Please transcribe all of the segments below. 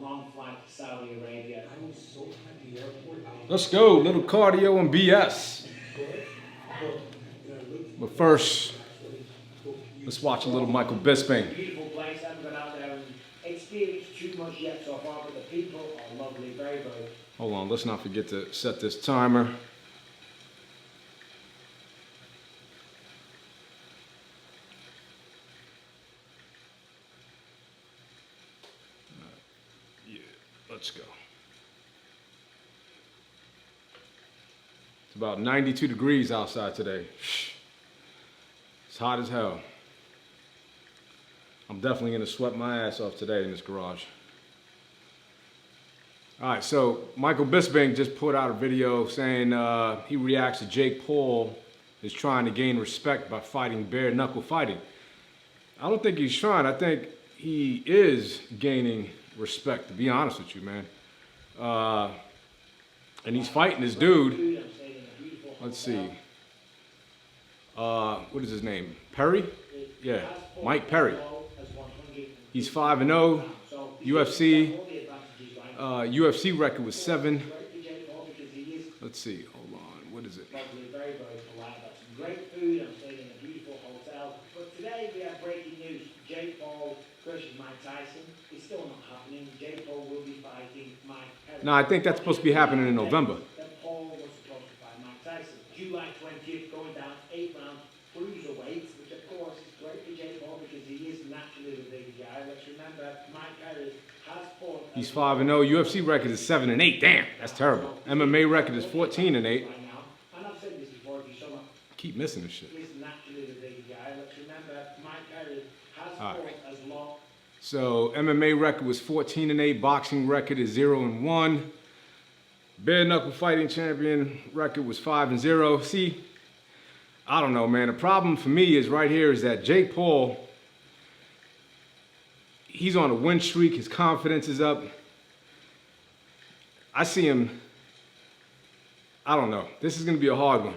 long flight to Saudi Arabia. I was so at the airport. Let's go, little cardio and BS. But first, let's watch a little Michael Bisping. Beautiful place. I haven't been out there and experienced too much yet so far, but the people are lovely, very, very. Hold on, let's not forget to set this timer. Yeah, let's go. It's about 92 degrees outside today. It's hot as hell. I'm definitely gonna sweat my ass off today in this garage. All right, so Michael Bisping just put out a video saying he reacts to Jake Paul is trying to gain respect by fighting bare knuckle fighting. I don't think he's trying. I think he is gaining respect, to be honest with you, man. And he's fighting this dude. Let's see. What is his name? Perry? Yeah, Mike Perry. He's 5-0, UFC. UFC record was 7. Let's see, hold on, what is it? Very, very polite. Got some great food. I'm staying in a beautiful hotel. But today we have breaking news. Jake Paul versus Mike Tyson. It's still not happening. Jake Paul will be fighting Mike Perry. No, I think that's supposed to be happening in November. That Paul was supposed to fight Mike Tyson. July 20th, going down 8 rounds, cruiserweight, which of course is great for Jake Paul because he is naturally the big guy. Let's remember, Mike Perry has fought. He's 5-0. UFC record is 7-8. Damn, that's terrible. MMA record is 14-8. And I've said this before, if you saw Keep missing this shit. is naturally the big guy. Let's remember, Mike Perry has fought as long. So MMA record was 14-8. Boxing record is 0-1. Bare knuckle fighting champion record was 5-0. See, I don't know, man. The problem for me is right here is that Jake Paul, he's on a win streak. His confidence is up. I see him, I don't know. This is going to be a hard one.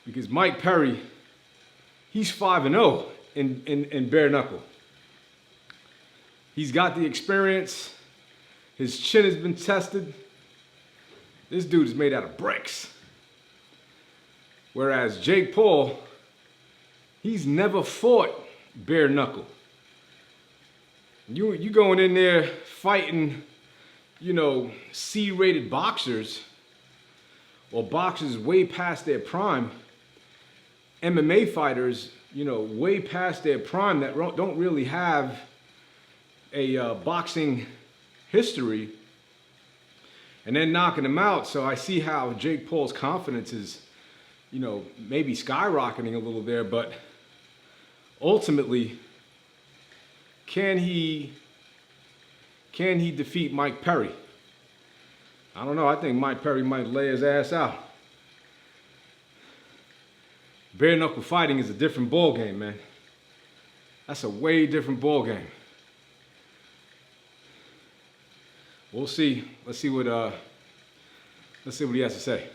Because Mike Perry, he's 5-0 in bare knuckle. He's got the experience. His chin has been tested. This dude is made out of bricks. Whereas Jake Paul, he's never fought bare knuckle. You going in there fighting, you know, C-rated boxers or boxers way past their prime, MMA fighters, you know, way past their prime that don't really have a boxing history, and then knocking them out. So I see how Jake Paul's confidence is, you know, maybe skyrocketing a little there, but ultimately, can he defeat Mike Perry? I don't know. I think Mike Perry might lay his ass out. Bare knuckle fighting is a different ball game, man. That's a way different ball game. We'll see. Let's see what he has to say.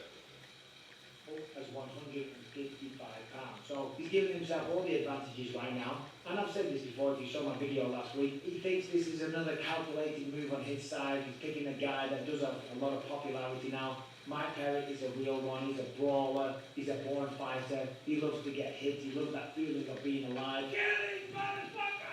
As 155 pounds. So he's giving himself all the advantages right now. And I've said this before, if you saw my video last week, he thinks this is another calculated move on his side. He's picking a guy that does have a lot of popularity now. Mike Perry is a real one. He's a brawler. He's a born fighter. He loves to get hit. He loves that feeling of being alive. Get it, motherfucker!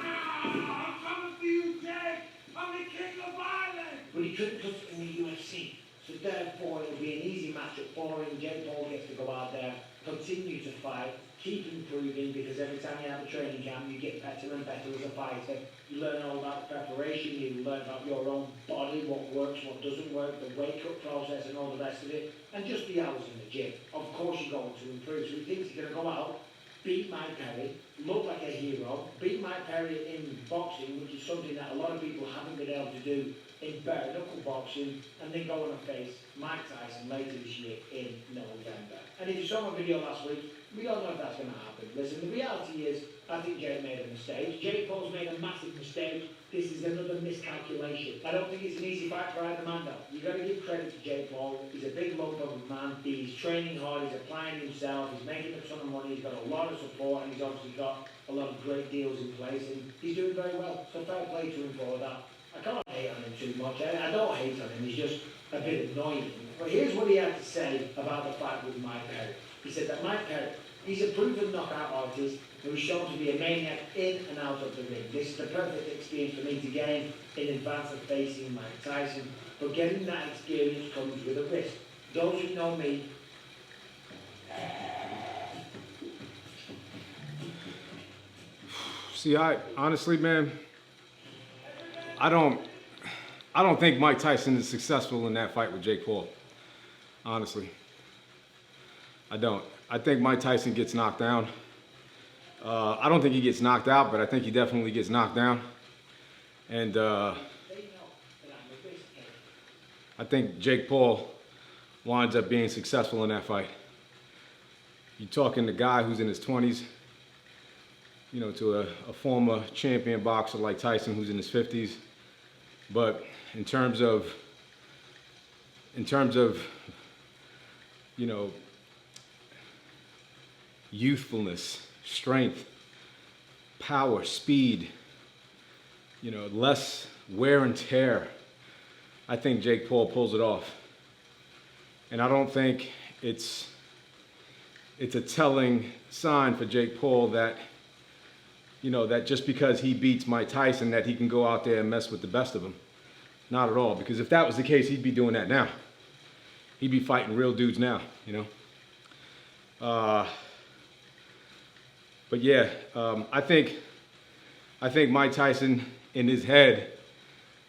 I'm coming for you, Jake! I'm the king of Ireland! But he couldn't touch it in the UFC. So therefore, it'll be an easy matchup for him. Jake Paul gets to go out there, continue to fight, keep improving, because every time you have a training camp, you get better and better as a fighter. You learn all about preparation, you learn about your own body, what works, what doesn't work, the wake-up process and all the rest of it, and just the hours in the gym. Of course you're going to improve. So he thinks he's going to go out, beat Mike Perry, look like a hero, beat Mike Perry in boxing, which is something that a lot of people haven't been able to do in bare knuckle boxing, and then go on and face Mike Tyson later this year in November. And if you saw my video last week, we don't know if that's going to happen. Listen, the reality is, I think Jake made a mistake. Jake Paul's made a massive mistake. This is another miscalculation. I don't think it's an easy fight for either man, though. You've got to give credit to Jake Paul. He's a big lump of a man. He's training hard. He's applying himself. He's making a ton of money. He's got a lot of support, and he's obviously got a lot of great deals in place, and he's doing very well. So fair play to him for that. I can't hate on him too much. I don't hate on him. He's just a bit annoying. But here's what he had to say about the fight with Mike Perry. He said that Mike Perry, he's a proven knockout artist who is shown to be a maniac in and out of the ring. This is the perfect experience for me to gain in advance of facing Mike Tyson. But getting that experience comes with a risk. Those who know me, see, I honestly, man, I don't think Mike Tyson is successful in that fight with Jake Paul. Honestly, I don't. I think Mike Tyson gets knocked down. I don't think he gets knocked out, but I think he definitely gets knocked down. And I think Jake Paul winds up being successful in that fight. You're talking to a guy who's in his 20s, you know, to a former champion boxer like Tyson who's in his 50s. But in terms of, you know, youthfulness, strength, power, speed, you know, less wear and tear, I think Jake Paul pulls it off. And I don't think it's a telling sign for Jake Paul that, you know, that just because he beats Mike Tyson that he can go out there and mess with the best of them. Not at all, because if that was the case, he'd be doing that now. He'd be fighting real dudes now, you know. But yeah, I think Mike Tyson in his head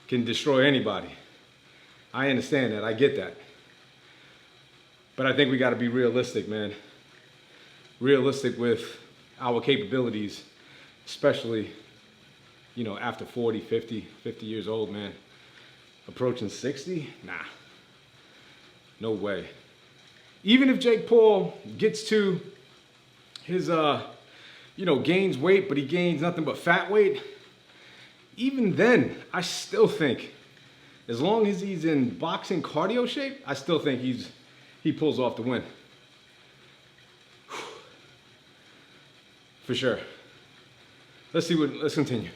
can destroy anybody. I understand that, I get that. But I think we got to be realistic, man. Realistic with our capabilities, especially, you know, after 40, 50 years old, man. Approaching 60? Nah. No way. Even if Jake Paul gets to his, you know, gains weight, but he gains nothing but fat weight, even then, I still think, as long as he's in boxing cardio shape, I still think he pulls off the win. For sure. Let's continue.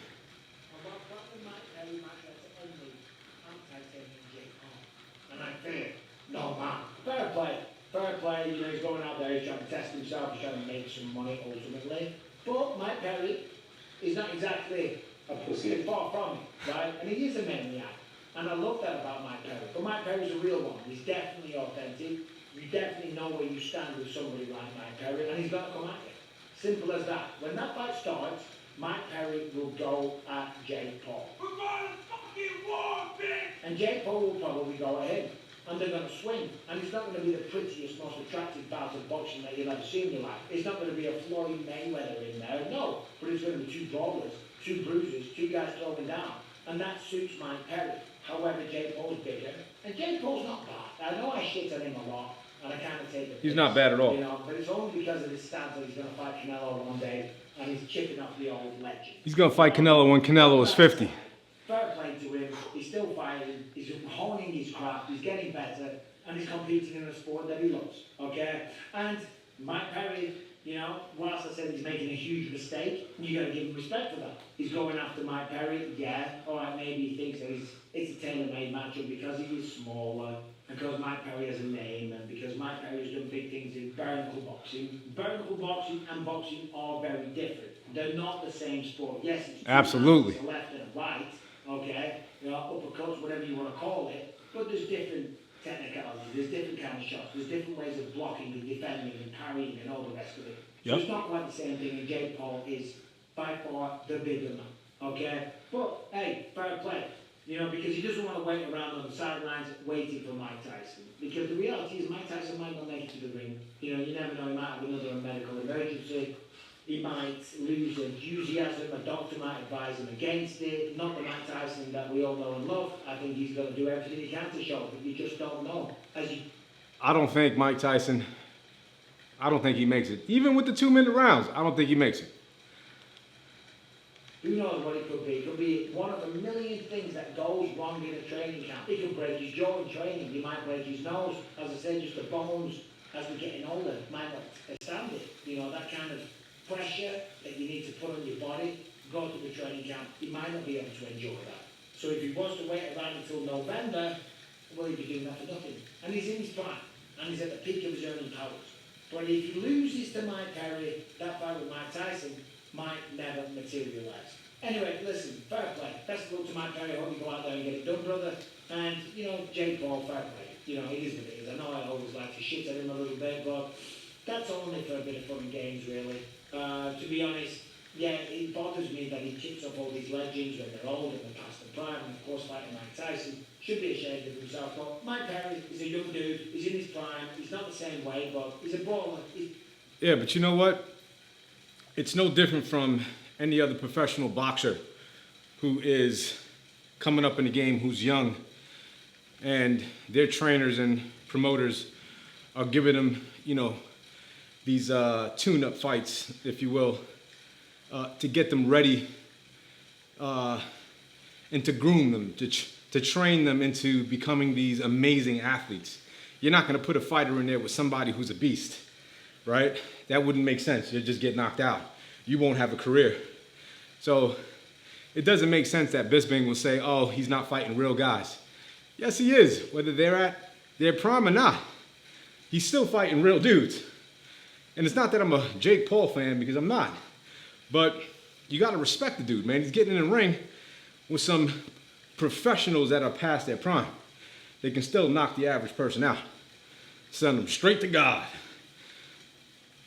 No, man. Fair play. You know, he's going out there, he's trying to test himself, he's trying to make some money ultimately. But Mike Perry is not exactly a pussy, far from it, right? And he is a maniac. And I love that about Mike Perry. But Mike Perry's a real one. He's definitely authentic. You definitely know where you stand with somebody like Mike Perry, and he's got to come at you. Simple as that. When that fight starts, Mike Perry will go at Jake Paul. We're going to fucking war, bitch! And Jake Paul will probably go ahead. And they're going to swing. And it's not going to be the prettiest, most attractive bout of boxing that you'll ever see in your life. It's not going to be a Floyd Mayweather in there, no. But it's going to be two brawlers, two bruisers, two guys throwing down. And that suits Mike Perry. However, Jake Paul's bigger. And Jake Paul's not bad. I know I shit on him a lot. And I kind of take it. He's not bad at all. You know, but it's only because of his stance that he's going to fight Canelo one day. And he's chipping off the old legend. He's going to fight Canelo when Canelo is 50. Fair play to him, he's still fighting, he's honing his craft, he's getting better, and he's competing in a sport that he loves, okay? And Mike Perry, you know, whilst I said he's making a huge mistake, you got to give him respect for that. He's going after Mike Perry, yeah, alright, maybe he thinks that it's a tailor-made matchup because he is smaller, because Mike Perry has a name, and because Mike Perry has done big things in bare-knuckle boxing. Bare-knuckle boxing and boxing are very different. They're not the same sport. Yes, it's absolutely a left and a right. Okay, you know, uppercuts, whatever you want to call it, but there's different technicalities, there's different kind of shots, there's different ways of blocking and defending and parrying and all the rest of it. So it's not quite the same thing, and Jake Paul is by far the bigger man, okay? But, hey, fair play, you know, because he doesn't want to wait around on the sidelines waiting for Mike Tyson. Because the reality is Mike Tyson might not make it to the ring. You know, you never know, he might have another medical emergency. He might lose enthusiasm, a doctor might advise him against it. Not the Mike Tyson that we all know and love. I think he's going to do everything he can to show up, but you just don't know. I don't think Mike Tyson, I don't think he makes it. Even with the 2-minute rounds, I don't think he makes it. Who knows what it could be? It could be one of a million things that goes wrong in a training camp. He could break his jaw in training, he might break his nose. As I said, just the bones, as we're getting older, might not stand it. You know, that kind of pressure that you need to put on your body, go to the training camp, he might not be able to endure that. So if he was to wait around until November, well, he'd be doing that for nothing. And he's in his prime, and he's at the peak of his earning powers. But if he loses to Mike Perry, that fight with Mike Tyson might never materialise. Anyway, listen, fair play. Best of luck to Mike Perry. I hope you go out there and get it done, brother. And, you know, Jake Paul, fair play. You know, it is what it is. I know I always like to shit at him a little bit, but that's only for a bit of fun and games, really. To be honest, yeah, it bothers me that he kicks up all these legends when they're old and they're past the prime, and of course fighting Mike Tyson should be ashamed of himself. But Mike Perry is a young dude, he's in his prime, he's not the same way, but he's a baller. Yeah, but you know what? It's no different from any other professional boxer who is coming up in the game, who's young, and their trainers and promoters are giving them, you know, these tune-up fights, if you will, to get them ready and to groom them, to train them into becoming these amazing athletes. You're not going to put a fighter in there with somebody who's a beast, right? That wouldn't make sense. You'll just get knocked out. You won't have a career. So it doesn't make sense that Bisping will say, oh, he's not fighting real guys. Yes, he is, whether they're at their prime or not. He's still fighting real dudes. And it's not that I'm a Jake Paul fan, because I'm not. But you got to respect the dude, man. He's getting in the ring with some professionals that are past their prime. They can still knock the average person out. Send them straight to God.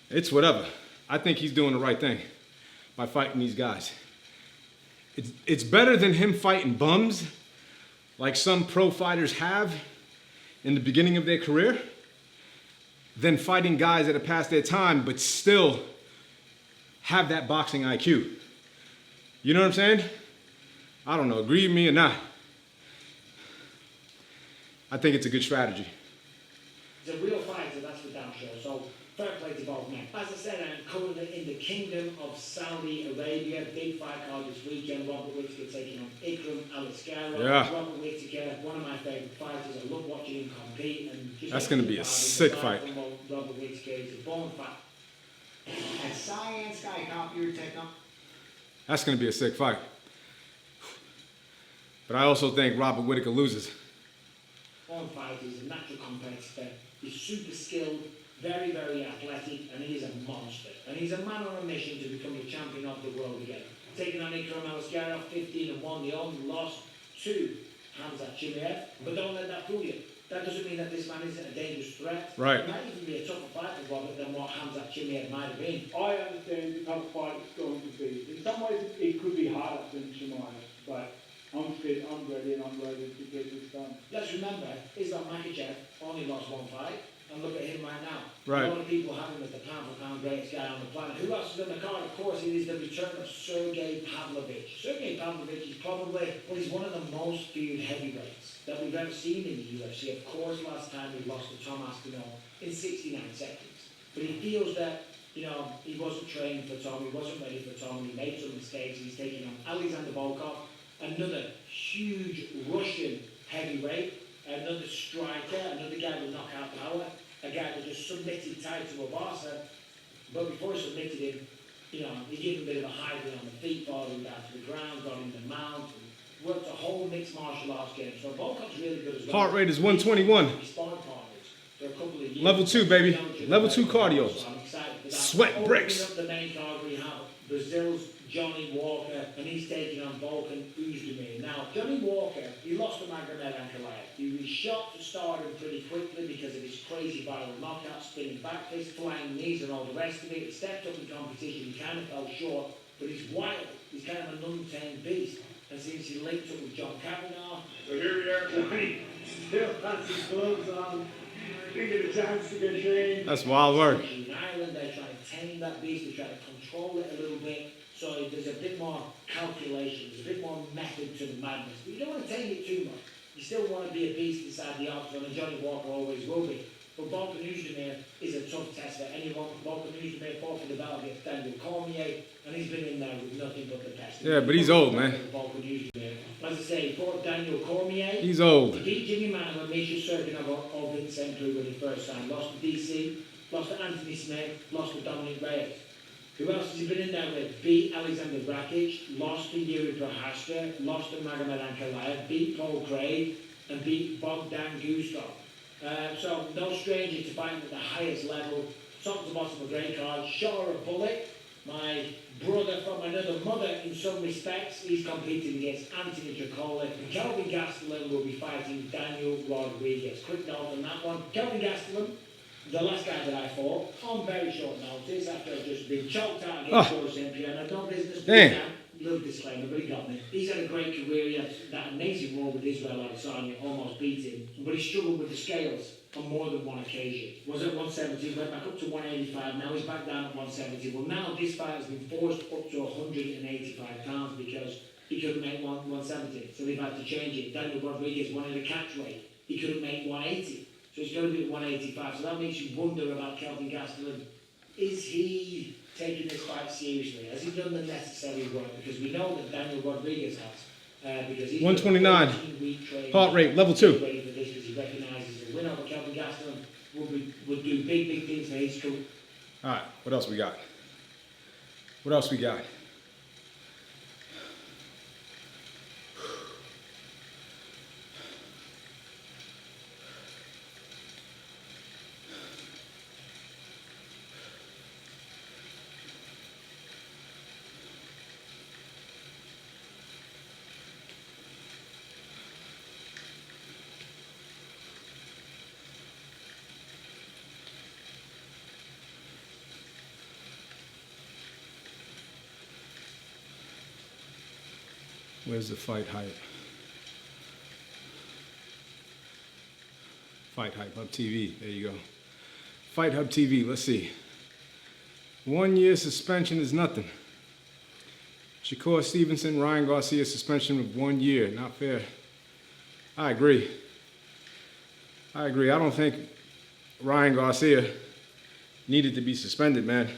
It's whatever. I think he's doing the right thing by fighting these guys. It's better than him fighting bums like some pro fighters have in the beginning of their career than fighting guys that are past their time but still have that boxing IQ. You know what I'm saying? I don't know, agree with me or not. I think it's a good strategy. He's a real fighter, that's for damn sure. So fair play to both men. As I said, I'm currently in the Kingdom of Saudi Arabia. Big fight card this weekend. Robert Whittaker taking on Ikram Aliskerov. Yeah. Robert Whittaker, one of my favourite fighters. I love watching him compete. And just that's going to be a sick fight. Robert Whittaker is a born fight. And Science Sky Cop, your techno. That's going to be a sick fight. But I also think Robert Whittaker loses. Born fighter, he's a natural competitor. He's super skilled. Very, very athletic, and he is a monster. And he's a man on a mission to become the champion of the world again. Taking on Ikram Aliskerov, 15-1, the only loss to Hamzat Chimaev. But don't let that fool you. That doesn't mean that this man isn't a dangerous threat. Right. He might even be a tougher fight for Robert than what Hamzat Chimaev might have been. I understand the tough fight it's going to be. In some ways, it could be harder than Chimaev, but I'm fit, I'm ready, and I'm ready to get this done. Let's remember, Islam Makhachev only lost one fight. And look at him right now. Right. A lot of people have him as the pound-for-pound greatest guy on the planet. Who else is on the card? Of course, it is the return of Sergey Pavlovich. Sergey Pavlovich is probably, well, he's one of the most feared heavyweights that we've ever seen in the UFC. Of course, last time he lost to Tom Aspinall in 69 seconds. But he feels that, you know, he wasn't trained for Tom, he wasn't ready for Tom, he made some mistakes. He's taking on Alexander Volkov, another huge Russian heavyweight. Another striker, another guy with knockout power, a guy that just submitted Taito Abasa, but before he submitted him, you know, he gave him a bit of a hiding on the feet, followed him down to the ground, got him the mount, and worked a whole mixed martial arts game. So Volkov's really good as well. Heart rate is 121. For a couple of years. Level 2, baby. Level 2 cardio. So I'm excited for that. Sweat bricks. Opening up the main card, we have Brazil's Johnny Walker, and he's taking on Volkan Oezdemir. Now, Johnny Walker, he lost to Magomed Ankalaev. He was shot to stardom pretty quickly because of his crazy viral knockout, spinning back fist, flying knees, and all the rest of it. He stepped up in competition, he kind of fell short, but he's wild. He's kind of an untamed beast. And since he linked up with John Kavanagh, So here we are, Johnny. Still has his gloves on. Didn't get a chance to get trained. That's wild work. in Ireland, they're trying to tame that beast, they're trying to control it a little bit. So there's a bit more calculation, there's a bit more method to the madness. But you don't want to tame it too much. You still want to be a beast inside the octagon, and Johnny Walker always will be. But Volkan Oezdemir is a tough test for anyone. Volkan Oezdemir fought for the belt against Daniel Cormier, and he's been in there with nothing but the best. Yeah, but he's old, man. Volkan Oezdemir. As I say, he fought Daniel Cormier. He's old. He beat Jimmy Manuwa, Misha Serkinov, or Vincent Kruger when he first signed. Lost to DC, lost to Anthony Smith, lost to Dominic Reyes. Who else has he been in there with? Beat Alexander Brakic, lost to Yuri Prohaska, lost to Magomed Ankalaev, beat Paul Craig, and beat Bogdan Gustov. So no stranger to fighting at the highest level. Top to bottom of great card. Shot a bullet. My brother from another mother in some respects. He's competing against Anthony Tricoli. And Kelvin Gastelum will be fighting Daniel Rodriguez. Quick note on that one. Kelvin Gastelum, the last guy that I fought, on very short notice after I've just been choked out against Boris Champion. I've no business doing that. Little disclaimer, but he got me. He's had a great career. He had that amazing role with Israel Adesanya, almost beat him. But he struggled with the scales on more than one occasion. Was at 170, went back up to 185, now he's back down at 170. Well, now this fight has been forced up to 185 pounds because he couldn't make 170. So they've had to change it. Daniel Rodriguez wanted a catch weight. He couldn't make 180. So he's going to be at 185. So that makes you wonder about Kelvin Gastelum. Is he taking this fight seriously? Has he done the necessary work? Because we know that Daniel Rodriguez has. Because he's 129. Heart rate, level 2. Ready for this because he recognises the winner of Kelvin Gastelum would do big things for his career. All right, what else we got? What else we got? Where's the fight hype? Fight Hype Hub TV. There you go. Fight Hub TV. Let's see. 1 year suspension is nothing. Shakur Stevenson, Ryan Garcia suspension of 1 year. Not fair. I agree. I don't think Ryan Garcia needed to be suspended, man.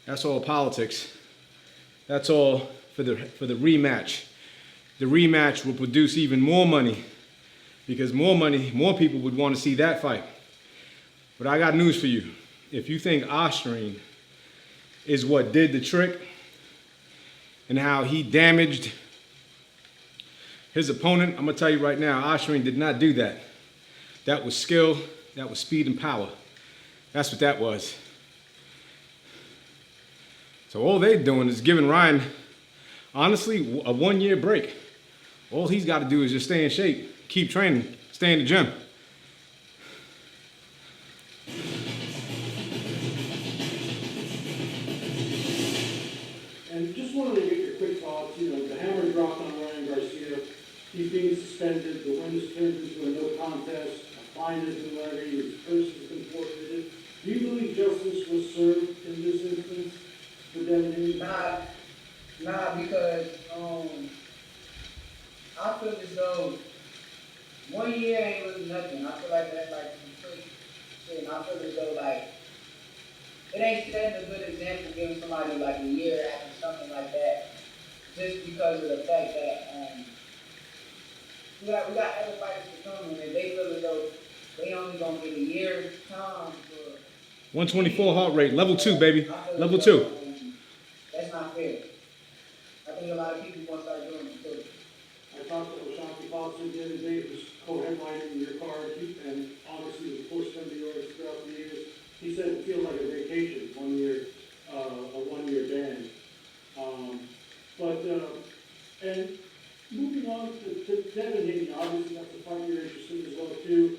That's all politics. That's all for the rematch. The rematch will produce even more money because more people would want to see that fight. But I got news for you. If you think Osterine is what did the trick and how he damaged his opponent, I'm gonna tell you right now, Osterine did not do that. That was skill, that was speed and power. That's what that was. So all they're doing is giving Ryan, honestly, a 1 year break. All he's got to do is just stay in shape, keep training, stay in the gym. And just wanted to get your quick thoughts. You know, the hammer dropped on Ryan Garcia. He's being suspended. The win is turned into a no contest. A fine has been levied. His purse has been forfeited. Do you believe justice was served in this instance for Devin? Nah, because I feel as though 1 year ain't really nothing. I feel like that's like some quick shit. And I feel as though like it ain't setting a good example giving somebody like a year after something like that, just because of the fact that we got other fighters to come and they feel as though they only gonna get a year time for 124 heart rate, level 2, baby, level 2. That's not fair. I think a lot of people want to start doing it too. I talked to O'Shaughnessy Foster the other day, who was co-headlining your card, and obviously was pushed under yours throughout the years. He said it feels like a vacation, 1 year, a 1 year ban. And moving on to Devin Haney, obviously that's a fight you're interested in as well too.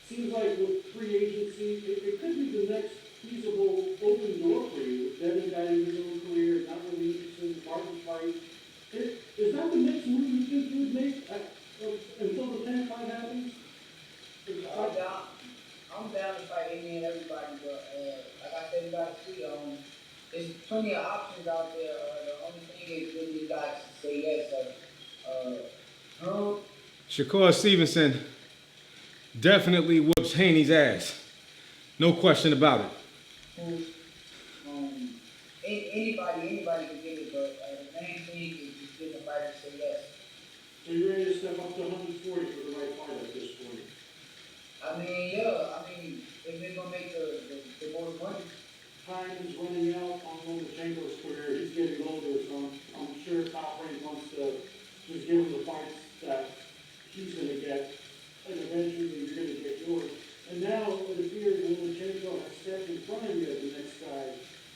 Seems like with free agency, it could be the next feasible open door for you. Devin got in his own career, not really interested in the Martin fight. Is that the next move you think you would make until the 10th fight happens? I'm down to fight any and everybody, but like I said, you gotta see, there's plenty of options out there. The only thing is really you guys say yes. Shakur Stevenson definitely whoops Haney's ass. No question about it. Who's, anybody can get it, but the main thing is just getting the fighter to say yes. So you're ready to step up to 140 for the right fight at this point? I mean, yeah, if they're gonna make the most money, Time is running out on Lomachenko's career. He's getting older, so I'm sure Top Rank wants to just give him the fights that he's gonna get, and eventually you're gonna get yours. And now it appears Lomachenko has stepped in front of you as the next guy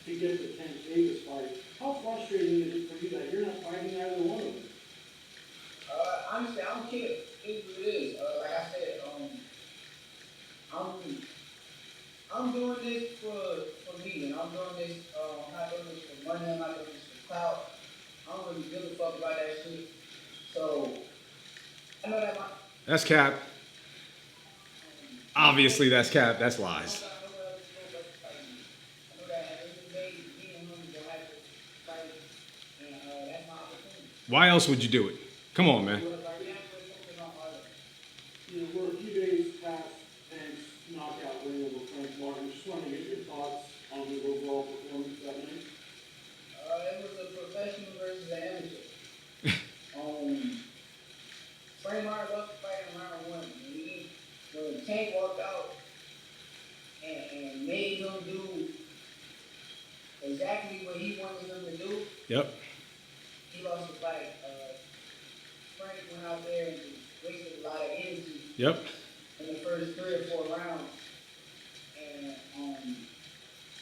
to get the Tank Davis fight. How frustrating is it for you that you're not fighting either one of them? honestly, I don't care. It is what it is. Like I said, I'm doing this for me, and I'm doing this. I'm not doing this for money. I'm not doing this for clout. I don't really give a fuck about that shit. So I know that That's cap. Obviously, that's cap. That's lies. I know that at the end of the day, me and him will have to fight, and that's my opportunity. Why else would you do it? Come on, man. But right now, we're focusing on others. You know, we're a few days past Tank's knockout win over Frank Martin. Just want to get your thoughts on his overall performance that night. It was a professional versus an amateur. Frank Martin lost the fight in round one. When Tank walked out and made him do exactly what he wanted him to do, Yep. he lost the fight. Frank went out there and wasted a lot of energy Yep. in the first 3 or 4 rounds. And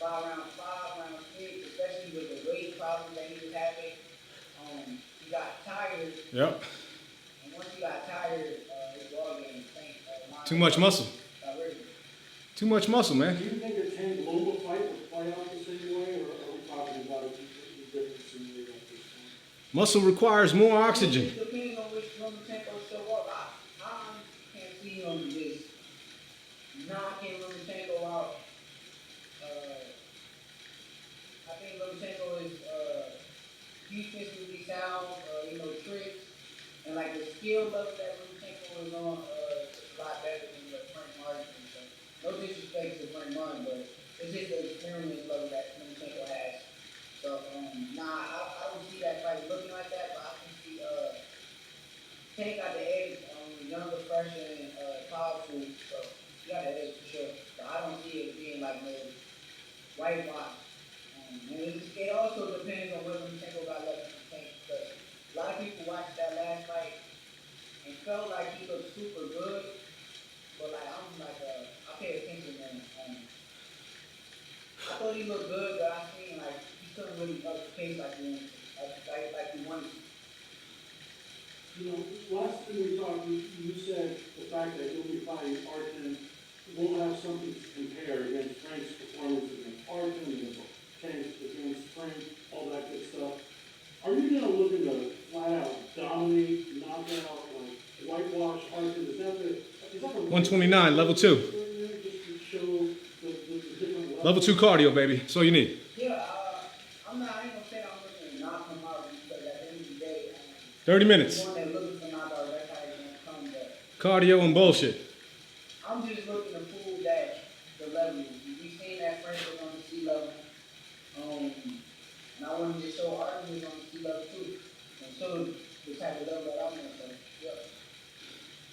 round 6, especially with the weight problems that he was having, he got tired. Yep. And once he got tired, his ball game tanked. Too much muscle. Got rid of it. Too much muscle, man. Do you think a Tank Loma fight would play out the same way, or are we talking about a completely different scenario at this point? Muscle requires more oxygen. It depends on which Lomachenko show up. I can't see him just knocking Lomachenko out. I think Lomachenko is defensively sound, tricks, and like the skill level that Lomachenko is on is a lot better than what Frank Martin is. So, no disrespect to Frank Martin, but it's just the experience level that Lomachenko has. So, I don't see that fight looking like that, but I can see Tank got the edge, younger, fresh, and powerful, so he got the edge for sure. But I don't see it being like no white box. And it also depends on what Lomachenko got left in the tank, because a lot of people watched that last fight and felt like he looked super good, but like I pay attention, man. I thought he looked good, but I seen like he couldn't really up the pace like he wanted to. You know, last time we talked, you said the fact that you'll be fighting Artin will have something to compare against Frank's performance against Artin, against Tank, against Frank, all that good stuff. Are you gonna look to flat out dominate, knock out, whitewash Artin? Is that the 129, level 2. Just to show the different levels? Level 2 cardio, baby. That's all you need. Yeah, I ain't gonna say I'm looking to knock him out, because at the end of the day, 30 minutes. the one that looking for knockout, that's how he's gonna come. But Cardio and bullshit. I'm just looking to prove that the level. We seen that Frank was on the sea level. And I wanted to show Artin was on the sea level too. And show the type of level that I'm on. So, yeah.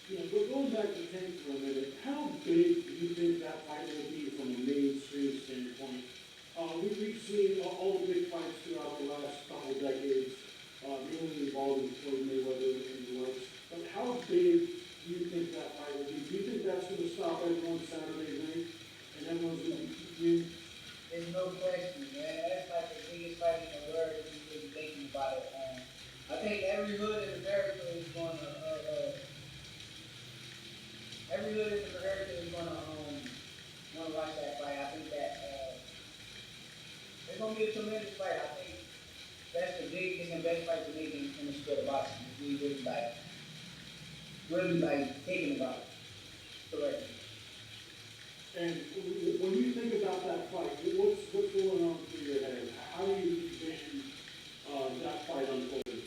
You know, but going back to Tank for a minute, how big do you think that fight will be from a mainstream standpoint? We've seen all the big fights throughout the last couple of decades, mainly involving Floyd Mayweather and the likes. But how big do you think that fight will be? Do you think that's going to stop everyone Saturday night, and everyone's going to be in? There's no question, man. That's like the biggest fight in the world if you really thinking about it. I think every hood in America is going to want to watch that fight. I think that it's going to be a tremendous fight. I think that's the biggest and best fight to make in the sport of boxing. If we really thinking about it. Correct. And when you think about that fight, what's going on through your head? How do you envision that fight unfolding?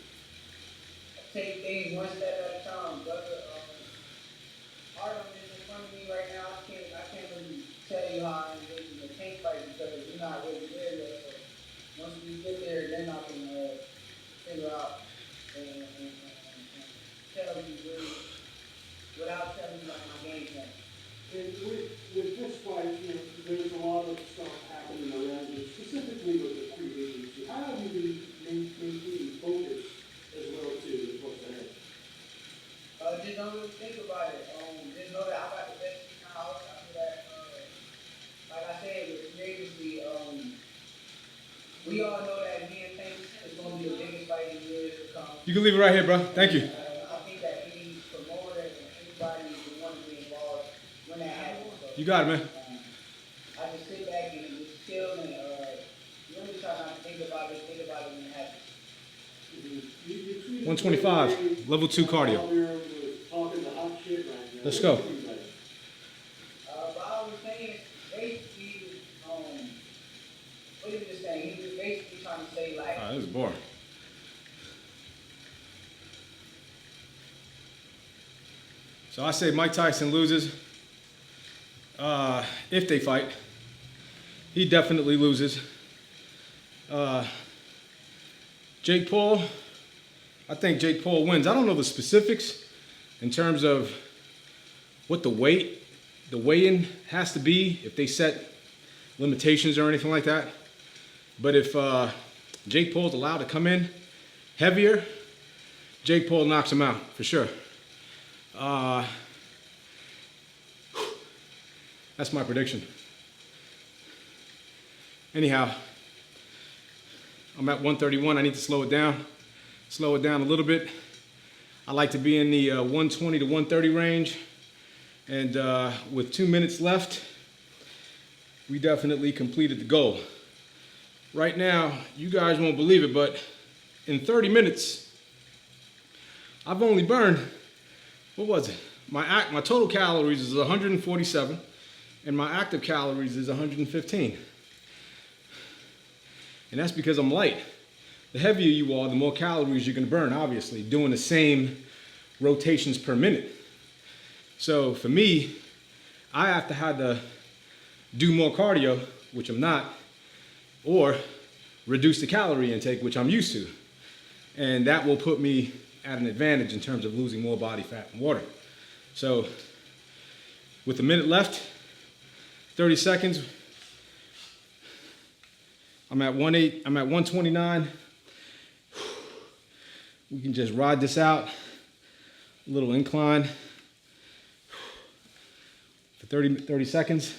Take things one step at a time, brother. Artin is front of me right now. I can't really tell you how I'm envisioning the tank fight because we're not really there yet. So once we get there, then I can figure out and tell you really, without telling you like my game plan. And with this fight, you know, there's a lot of stuff happening around you, specifically with the free agency. How have you been maintaining focus as well too, with what's ahead? Just don't really think about it. Just know that I got the best in the house. I feel that, like I said, with free agency, we all know that me and Tank is going to be the biggest fight in years to come. You can leave it right here, bro. Thank you. I think that any promoter and anybody who wants to be involved when that happens. So, You got it, man. I just sit back and just chill and really try not to think about it when it happens. You tweeted 125, level 2 cardio. out there with talking the hot shit right now. Let's go. What do you think? But I was saying, basically, what he was saying, he was basically trying to say like, This is boring. So I say Mike Tyson loses. If they fight, he definitely loses. Jake Paul, I think Jake Paul wins. I don't know the specifics in terms of what the weigh-in has to be, if they set limitations or anything like that. But if Jake Paul's allowed to come in heavier, Jake Paul knocks him out for sure. That's my prediction. Anyhow, I'm at 131. I need to slow it down a little bit. I like to be in the 120 to 130 range. And with 2 minutes left, we definitely completed the goal. Right now, you guys won't believe it, but in 30 minutes, I've only burned, what was it? My total calories is 147, and my active calories is 115. And that's because I'm light. The heavier you are, the more calories you're gonna burn, obviously, doing the same rotations per minute. So for me, I have to do more cardio, which I'm not, or reduce the calorie intake, which I'm used to. And that will put me at an advantage in terms of losing more body fat and water. So with a minute left, 30 seconds, I'm at 129. We can just ride this out, a little incline for 30 seconds,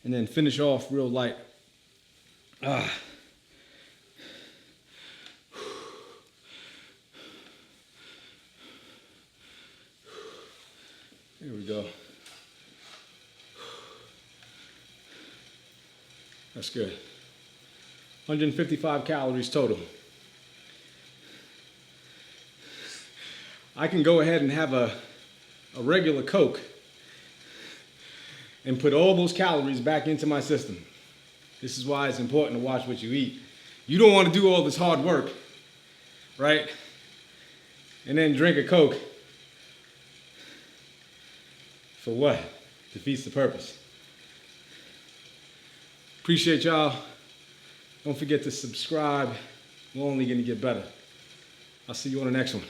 and then finish off real light. There we go. That's good. 155 calories total. I can go ahead and have a regular Coke and put all those calories back into my system. This is why it's important to watch what you eat. You don't want to do all this hard work, right? And then drink a Coke. For what? Defeats the purpose. Appreciate y'all. Don't forget to subscribe. We're only gonna get better. I'll see you on the next one.